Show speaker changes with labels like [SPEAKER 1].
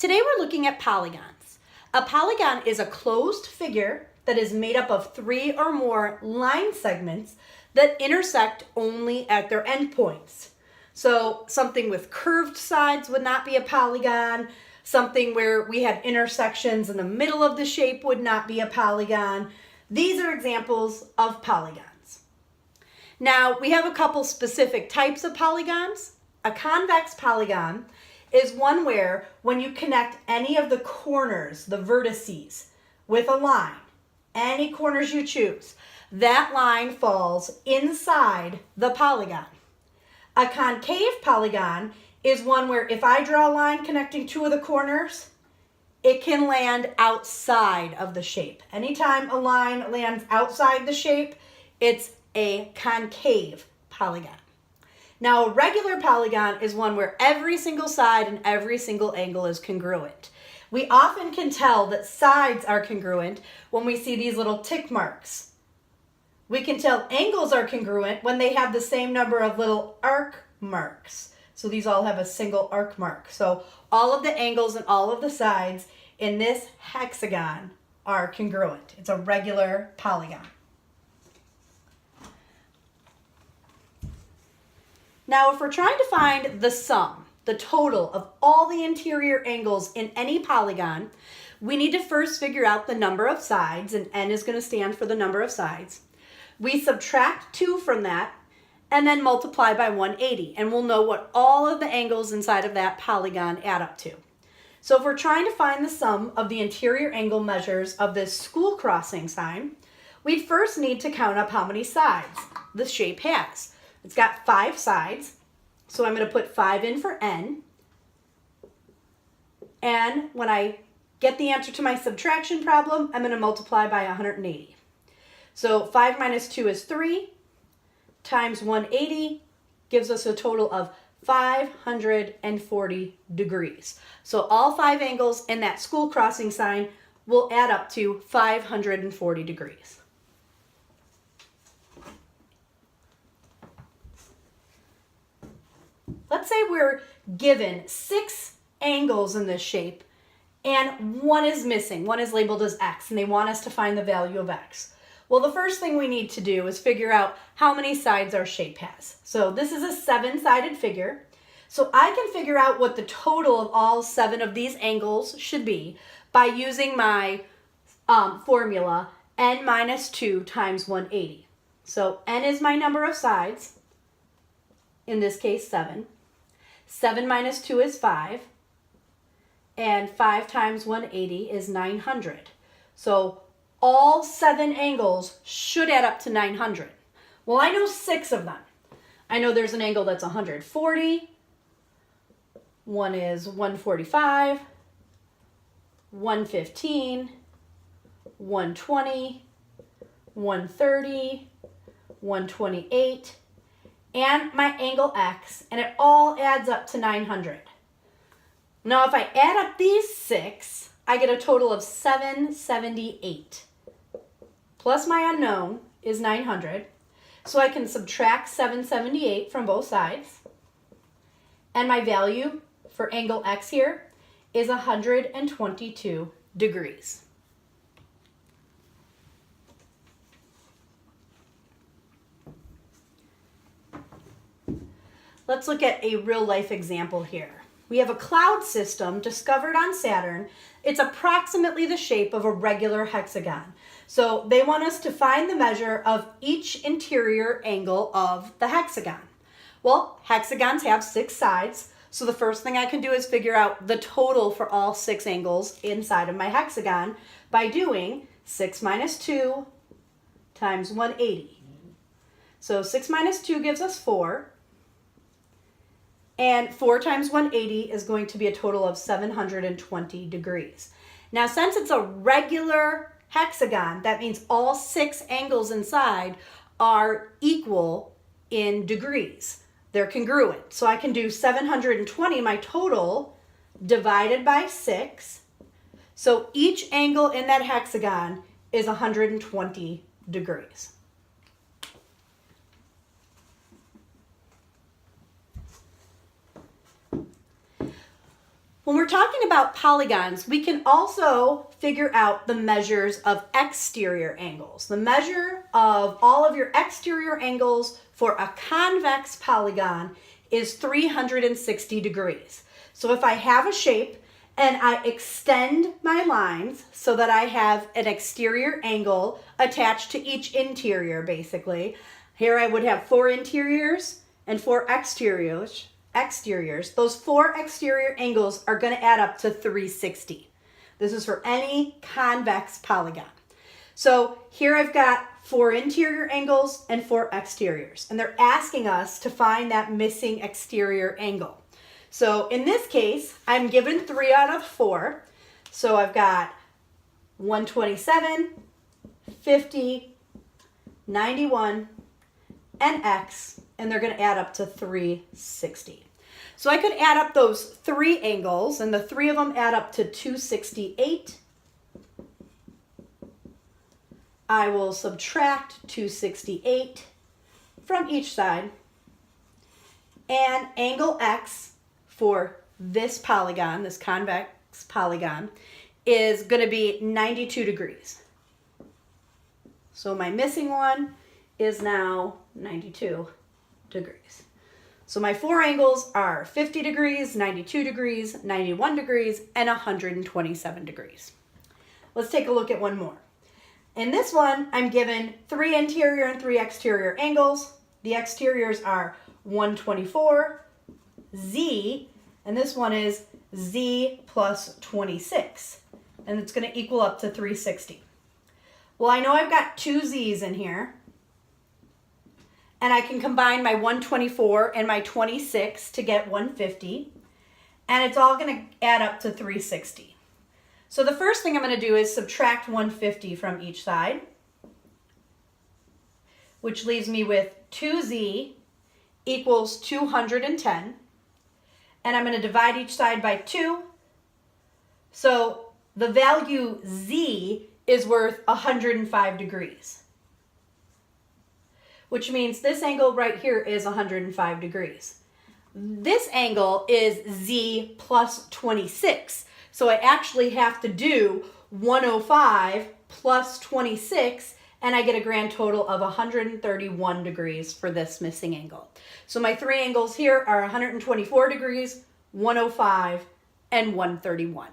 [SPEAKER 1] Today we're looking at polygons. A polygon is a closed figure that is made up of 3 or more line segments that intersect only at their endpoints. So something with curved sides would not be a polygon. Something where we had intersections in the middle of the shape would not be a polygon. These are examples of polygons. Now we have a couple specific types of polygons. A convex polygon is one where when you connect any of the corners, the vertices, with a line, any corners you choose, that line falls inside the polygon. A concave polygon is one where if I draw a line connecting 2 of the corners, it can land outside of the shape. Anytime a line lands outside the shape, it's a concave polygon. Now, a regular polygon is one where every single side and every single angle is congruent. We often can tell that sides are congruent when we see these little tick marks. We can tell angles are congruent when they have the same number of little arc marks. So these all have a single arc mark. So all of the angles and all of the sides in this hexagon are congruent. It's a regular polygon. Now, if we're trying to find the sum, the total of all the interior angles in any polygon, we need to first figure out the number of sides, and n is going to stand for the number of sides. We subtract 2 from that, and then multiply by 180, and we'll know what all of the angles inside of that polygon add up to. So if we're trying to find the sum of the interior angle measures of this school crossing sign, we'd first need to count up how many sides the shape has. It's got 5 sides, so I'm going to put 5 in for n. And when I get the answer to my subtraction problem, I'm going to multiply by 180. So 5 minus 2 is 3, times 180 gives us a total of 540 degrees. So all 5 angles in that school crossing sign will add up to 540 degrees. Let's say we're given 6 angles in this shape and one is missing. One is labeled as x and they want us to find the value of x. Well, the first thing we need to do is figure out how many sides our shape has. So this is a 7-sided figure. So I can figure out what the total of all 7 of these angles should be by using my formula n minus 2 times 180. So n is my number of sides, in this case 7. 7 minus 2 is 5, and 5 times 180 is 900. So all 7 angles should add up to 900. Well, I know 6 of them. I know there's an angle that's 140, one is 145, 115, 120, 130, 128, and my angle x, and it all adds up to 900. Now, if I add up these 6, I get a total of 778. Plus my unknown is 900, so I can subtract 778 from both sides, and my value for angle x here is 122 degrees. Let's look at a real-life example here. We have a cloud system discovered on Saturn. It's approximately the shape of a regular hexagon. So they want us to find the measure of each interior angle of the hexagon. Well, hexagons have 6 sides, so the first thing I can do is figure out the total for all 6 angles inside of my hexagon by doing 6 minus 2 times 180. So 6 minus 2 gives us 4. And 4 times 180 is going to be a total of 720 degrees. Now, since it's a regular hexagon, that means all 6 angles inside are equal in degrees. They're congruent. So I can do 720, my total, divided by 6. So each angle in that hexagon is 120 degrees. When we're talking about polygons, we can also figure out the measures of exterior angles. The measure of all of your exterior angles for a convex polygon is 360 degrees. So if I have a shape and I extend my lines so that I have an exterior angle attached to each interior, basically, here I would have 4 interiors and 4 exteriors. Those 4 exterior angles are going to add up to 360. This is for any convex polygon. So here I've got 4 interior angles and 4 exteriors, and they're asking us to find that missing exterior angle. So in this case, I'm given 3 out of 4. So I've got 127, 50, 91, and X, and they're going to add up to 360. So I could add up those 3 angles, and the 3 of them add up to 268. I will subtract 268 from each side, and angle X for this polygon, this convex polygon, is going to be 92 degrees. So my missing one is now 92 degrees. So my 4 angles are 50 degrees, 92 degrees, 91 degrees, and 127 degrees. Let's take a look at one more. In this one, I'm given 3 interior and 3 exterior angles. The exteriors are 124, Z, and this one is Z plus 26, and it's going to equal up to 360. Well, I know I've got 2 Z's in here, and I can combine my 124 and my 26 to get 150, and it's all going to add up to 360. So the first thing I'm going to do is subtract 150 from each side, which leaves me with 2Z equals 210, and I'm going to divide each side by 2. So the value Z is worth 105 degrees, which means this angle right here is 105 degrees. This angle is Z plus 26. So I actually have to do 105 plus 26, and I get a grand total of 131 degrees for this missing angle. So my 3 angles here are 124 degrees, 105, and 131.